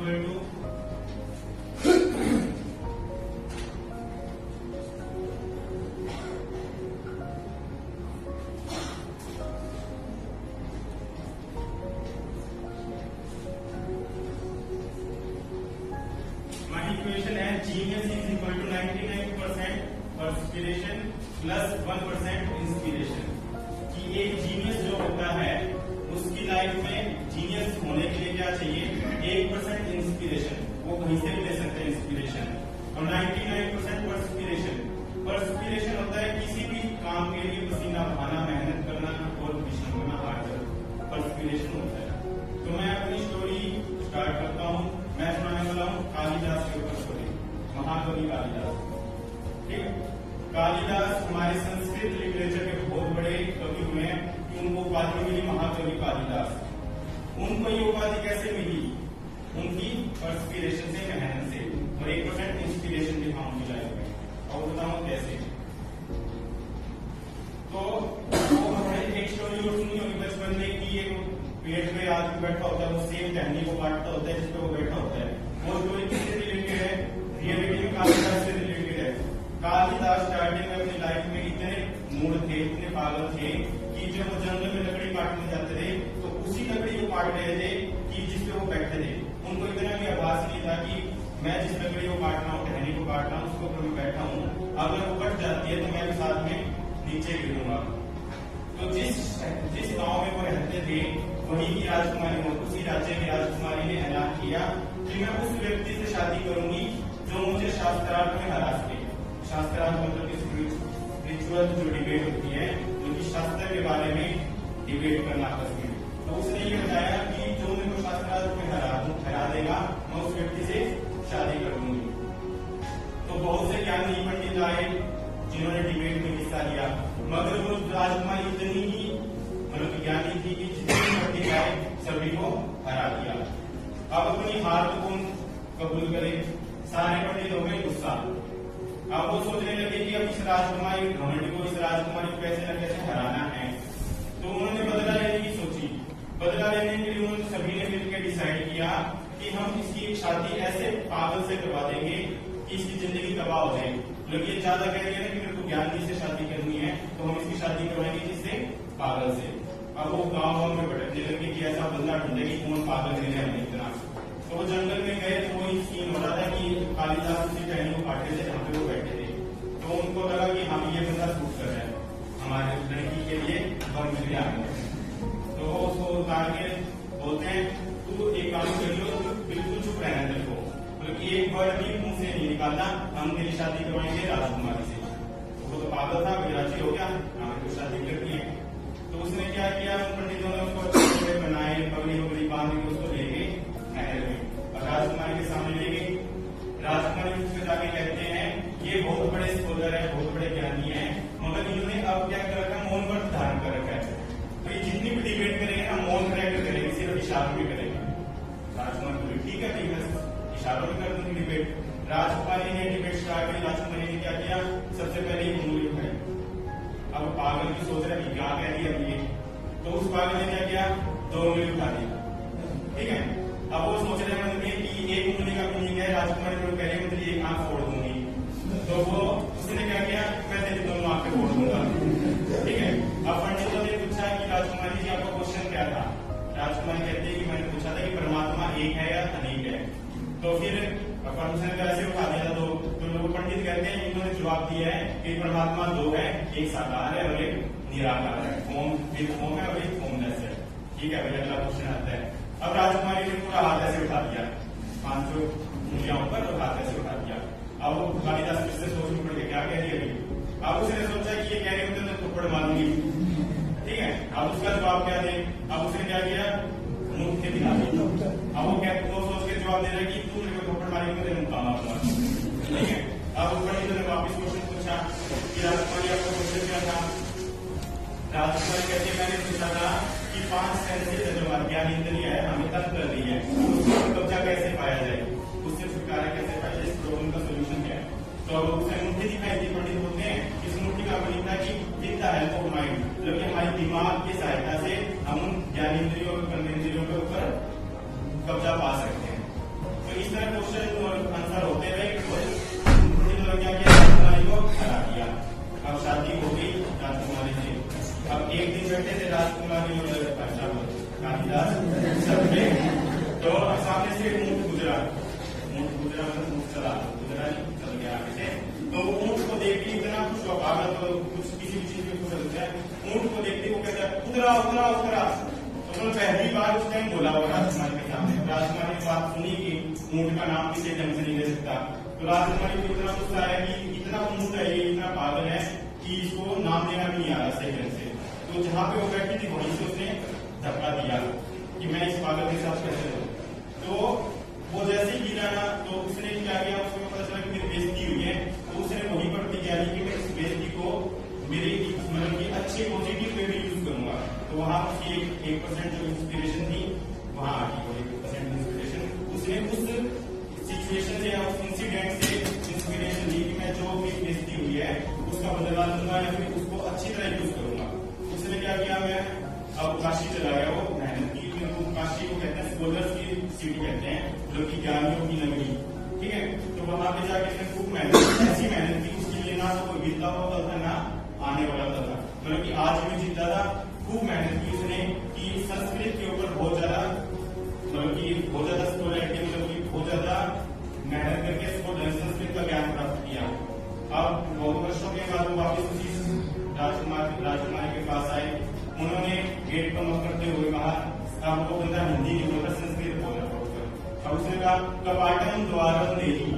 Equal to equation है genius is equal to 99% perspiration plus 1% inspiration. कि एक genius जो होता है उसकी लाइफ में जीनियस होने के लिए क्या चाहिए, 1% इंस्पिरेशन, वो कहीं से भी ले सकते हैं इंस्पिरेशन, और 99% परस्पिरेशन। परस्पिरेशन होता है किसी भी काम के लिए पसीना बहाना, मेहनत करना और परिश्रम करना, हार्ड परस्पिरेशन होता है। तो मैं अपनी स्टोरी स्टार्ट करता हूँ। मैं सुनाने वाला हूँ कालिदास के ऊपर स्टोरी, महाकवि कालिदास। ठीक, कालिदास हमारे संस्कृत लिटरेचर के बहुत बड़े कवि हुए हैं कि उनको उपाधि मिली महाकवि कालिदास। उनको ये उपाधि कैसे मिली, उनकी परस्पिरेशन से, मेहनत से, और 1% इंस्पिरेशन दिखा उनकी लाइफ में। और बताऊं कैसे। तो वो हमने एक स्टोरी और सुनी होगी बचपन में कि एक पेड़ पे आदमी बैठा होता है, वो सेब टहनी को काटता होता है जिसपे वो बैठा होता है। वो स्टोरी किससे रिलेटेड है, रियलिटी में कालिदास से रिलेटेड है। कालिदास स्टार्टिंग में अपनी लाइफ में इतने मूड थे, इतने पागल थे कि जब वो जंगल में लकड़ी काटने जाते थे तो उसी लकड़ी को काट रहे थे कि जिसपे वो बैठे थे। उनको इतना भी आभास नहीं था कि मैं जिस लकड़ी को काट रहा हूँ, टहनी को काट रहा हूँ, उसके ऊपर मैं बैठा हूँ, अगर वो कट जाती है तो मैं भी साथ में नीचे गिरूंगा। तो जिस गांव में वो रहते थे वहीं की राजकुमारी, उसी राज्य की राजकुमारी ने ऐलान किया कि मैं उस व्यक्ति से शादी करूंगी जो मुझे शास्त्रार्थ में हरा सके। शास्त्रार्थ मतलब स्पिरिचुअल जो डिबेट होती है, जो कि शास्त्र के बारे में डिबेट करना आपस में। तो उसने ये बताया कि जो मेरे को शास्त्रार्थ में हरा देगा, मैं उस व्यक्ति से शादी करूंगी। तो बहुत से ज्ञानी पंडित आए जिन्होंने डिबेट में हिस्सा लिया, मगर वो राजकुमारी इतनी ही मतलब ज्ञानी थी कि जितनी पंडित आए सभी को हरा दिया। अब अपनी हार को कौन कबूल करे, सारे पंडित हो गए गुस्सा। अब वो सोचने लगे कि अब इस राजकुमारी को, इस राजकुमारी को कैसे न कैसे हराना है। तो उन्होंने बदला लेने की सोची। बदला लेने के लिए उन्होंने सभी ने मिलकर डिसाइड किया कि हम इसकी शादी ऐसे पागल से करवा देंगे कि इसकी जिंदगी तबाह हो जाए। मतलब ये ज्यादा कह रही है ना कि मेरे को ज्ञानी से शादी करनी है, तो हम इसकी शादी करवाएंगे जिससे, पागल से। अब वो गाँव में भटकने लगे कि ऐसा बंदा ढूंढे कि कौन पागल मिले हमें इतना। तो वो जंगल में गए तो वही सीन हो रहा था कि कालिदास उसी टहनी को काटे थे जहाँ पे वो बैठे थे। तो उनको लगा कि हम ये बंदा सूट कर रहा है हमारे लड़की के लिए, और मिल गया। तो वो उसको उतार के बोलते हैं तू एक काम कर लो, बिल्कुल चुप रहना तेरे को, मतलब एक वर्ड भी मुंह से नहीं निकालना, हम तेरी शादी करवाएंगे राजकुमारी से। वो तो पागल था, राजी हो गया, हमें तो शादी करनी है। तो उसने क्या किया, पंडितों ने उसको अच्छे बनाए, पगड़ी वगड़ी बांध के उसको ले गए महल में, और राजकुमारी के सामने ले गई। राजकुमारी उससे जाके कहते हैं ये बहुत बड़े स्कॉलर है, बहुत बड़े ज्ञानी है, मगर इन्होंने अब क्या कर रखा है, मौन व्रत धारण कर रखा है। तो ये जितनी भी डिबेट करेंगे ना, मौन रहकर करेंगे, सिर्फ इशारों में करेंगे। राजकुमारी बोले ठीक है, ठीक है, इशारों में कर दूंगी डिबेट। राजकुमारी ने डिबेट स्टार्ट की। राजकुमारी ने क्या किया, सबसे पहले ही उंगली उठाई। अब पागल की सोच रहा है कि क्या कह दिया अब ये, तो उस पागल ने क्या किया, 2 उंगली उठा दी। ठीक है, अब वो सोच रहे हैं कि एक उंगली का मीनिंग है, राजकुमारी को कह रही है एक आंख फोड़ दूंगी। तो वो उसने क्या किया, मैं तेरी दोनों आंखें फोड़ दूंगा। ठीक है, अब पंडितों ने पूछा कि राजकुमारी जी आपका क्वेश्चन क्या था। राजकुमारी कहती है कि मैंने पूछा था कि परमात्मा एक है या अनेक है। तो फिर उसने कैसे उठा दिया, तो लोग पंडित कहते हैं इन्होंने जवाब दिया है कि परमात्मा 2 है, एक साकार है और एक निराकार है, फॉर्म विद फॉर्म है और एक फॉर्मलेस है। ठीक है, अगला क्वेश्चन आता है। अब राजकुमारी ने पूरा हाथ ऐसे उठा दिया, 500 उंगलियां ऊपर और हाथ ऐसे उठा दिया। अब वो कालिदास फिर से सोच में पड़ गया क्या कह रही है। अब उसने सोचा कि ये कह रही होते तो थप्पड़ मारूंगी। ठीक है, अब उसका जवाब क्या दे। अब उसने क्या किया, मुंह के दिखा दी। अब वो सोच के जवाब दे रहा है कि तू मेरे को थप्पड़ मारेगी तो मुंह मारूंगा। ठीक है, अब पंडित ने वापिस क्वेश्चन पूछा कि राजकुमारी आपका क्वेश्चन क्या था। राजकुमारी कहती है मैंने पूछा था कि 5 सेंसेस है जो हमारी ज्ञान इंद्रिय है हमें तंग कर रही है, उसका कब्जा कैसे पाया जाए, उससे छुटकारा कैसे पाया जाए, इस प्रॉब्लम का सोल्यूशन क्या है। तो अब उसने मुट्ठी दिखाई थी। पंडित बोलते हैं इस मुट्ठी का मतलब था कि with the help of mind, मतलब कि हमारे दिमाग की सहायता से हम ज्ञानेंद्रियों और कर्मेंद्रियों के ऊपर कब्जा पा सकते हैं। उतरा। तो पहली बार उस टाइम बोला वो राजकुमारी के सामने। राजकुमारी ने बात सुनी कि ऊंट का नाम किसी ढंग से नहीं ले सकता। तो राजकुमारी को इतना गुस्सा आया कि इतना ऊंट है, ये इतना पागल है कि इसको नाम देना भी नहीं आ रहा सही ढंग से। तो जहां पे वो बैठी थी वहीं से उसने धक्का दिया कि मैं इस पागल के साथ कैसे रहूं। तो वो जैसे ही गिरा ना, तो उसने क्या किया, उसको पता चला कि मेरी बेइज्जती हुई है। तो उसने वहीं पर प्रतिज्ञा ली कि मैं इस बेइज्जती को मेरी मतलब की अच्छे पॉजिटिव वे में यूज करूंगा। तो वहां उसकी 1% जो इंस्पिरेशन थी वहां आ गई, वो 1% इंस्पिरेशन उसने उस सिचुएशन से या उस इंसिडेंट से इंस्पिरेशन ली कि मैं जो भी बेइज्जती हुई है उसका बदला लूंगा या फिर उसको अच्छी तरह यूज करूंगा। उसने क्या किया, मैं अब काशी चला गया। वो मेहनत की, काशी को कहते हैं स्कॉलर्स की सिटी कहते हैं, जो कि ज्ञानियों की नगरी, ठीक है। तो वहां पे जाके उसने खूब मेहनत, ऐसी मेहनत की उसके लिए ना तो कोई बीतता हुआ था ना आने वाला था, मतलब कि आज भी जीता था। खूब मेहनत की उसने कि संस्कृत के ऊपर बहुत ज्यादा मतलब कि बहुत ज्यादा स्कॉलरिटी, मतलब कि बहुत ज्यादा मेहनत करके संस्कृत का ज्ञान प्राप्त किया। अब बहुत वर्षों के बाद वो वापिस उसी राजकुमारी के पास आए। उन्होंने गेट पर नॉक करते हुए कहा, अब वो बंदा हिंदी नहीं बोल रहा, संस्कृत बोल रहा। अब उसने कहा कपाटम द्वारम देही।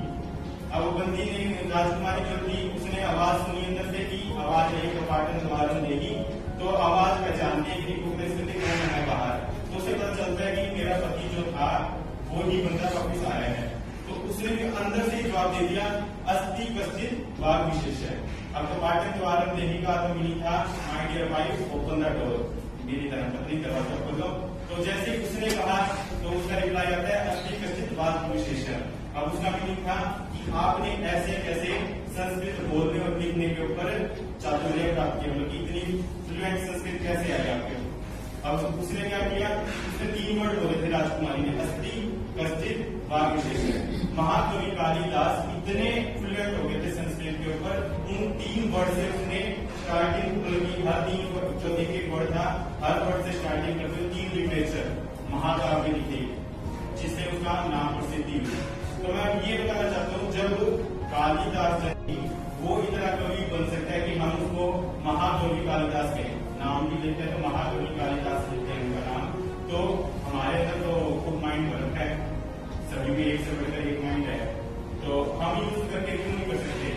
अब वो बंदी ने, राजकुमारी जो थी, उसने आवाज सुनी अंदर से कि आवाज है कपाटम द्वारम देही। तो आवाज पहचानती है कि उपस्थिति कौन है बाहर। तो उसे पता चलता है कि मेरा पति जो था वो ही बंदा वापिस आया है। तो उसने भी अंदर से जवाब दे दिया, अस्थि कश्चित वाग विशेष है। अब कपाटम द्वारम देही का तो मीनिंग था, my dear wife open the door, मेरी धर्मपत्नी दरवाजा खोलो। तो जैसे उसने कहा तो उसका रिप्लाई आता है अस्थि कश्चित वाग विशेष। अब उसका मीनिंग था कि आपने ऐसे कैसे संस्कृत बोलने और लिखने के ऊपर चातुर्य प्राप्त किया, मतलब इतनी फ्लुएंट संस्कृत कैसे आई आपके। अब उसने क्या किया, उसने 3 वर्ड बोले थे राजकुमारी ने, अस्थि कश्चित वाग विशेष। महाकवि कालिदास इतने फ्लुएंट हो गए थे संस्कृत के ऊपर, उन 3 वर्ड से उसने स्टार्टिंग, मतलब की हर 3 जो एक वर्ड था, हर वर्ड से स्टार्टिंग करते हुए 3 लिटरेचर महाकाव्य लिखे, जिससे उसका नाम प्रसिद्धि हुई। तो मैं ये बताना चाहता हूँ, जब कालिदास वो इतना कवि बन सकता है कि हम उसको महाकवि कालिदास कहें, नाम भी लेते हैं तो महाकवि कालिदास लिखते हैं उनका नाम। तो हमारे अंदर तो खूब माइंड वर्क है, सभी में एक से बढ़कर एक माइंड है, तो हम यूज करके क्यों नहीं कर सकते।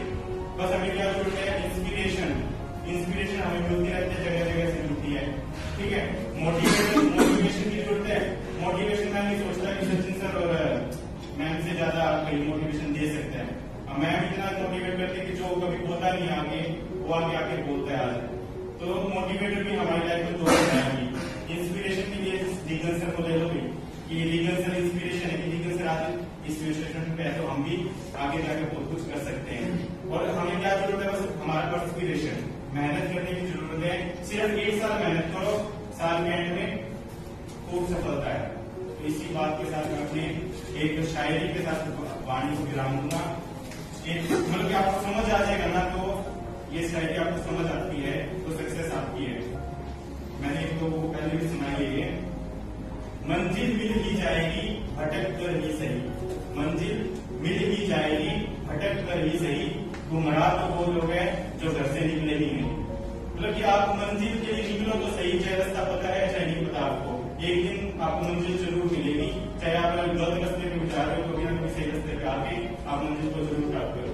बस हमें क्या जरूरत है, इंस्पिरेशन हमें मिलती रहती है, जगह जगह से मिलती है, ठीक है। मोटिवेशन की जरूरत है। मोटिवेशन मैं नहीं सोचता कि सचिन सर और मैम से ज्यादा कहीं मोटिवेशन दे सकते हैं। मैम इतना मोटिवेट करते कि जो कभी बोलता नहीं आगे, वो आगे बोलता है आज। तो मोटिवेटर भी हमारी लाइफ में 2 आएंगी। इंस्पिरेशन के लिए लीगल सर को ले लो कि लीगल सर इंस्पिरेशन है कि लीगल सर आज इस सिचुएशन पे है, तो हम भी आगे जाकर बहुत कुछ कर सकते हैं। और हमें क्या जरूरत है, बस हमारा परस्पिरेशन, मेहनत करने की जरूरत है। सिर्फ 1 साल मेहनत करो, साल के एंड में खूब सफलता है। तो इसी बात के साथ मैं अपने एक शायरी के साथ वाणी को विराम दूंगा। एक मतलब कि आपको समझ आ जाएगा ना, तो ये शायरी आपको समझ आती है तो सक्सेस आपकी है। मैंने एक तो वो पहले भी सुनाई है, मंजिल मिल ही जाएगी भटक कर ही सही, मंजिल मिल ही जाएगी भटक कर ही सही, गुमराह तो वो लोग हैं जो घर से निकले ही नहीं। मतलब कि आप मंजिल के लिए निकलो तो सही, चाहे रास्ता पता है चाहे नहीं पता आपको, एक दिन आपको मंजिल जरूर मिलेगी। चाहे आप गलत रास्ते पे जा रहे हो तो भी सही रास्ते पे आके आप मंजिल को जरूर प्राप्त करो।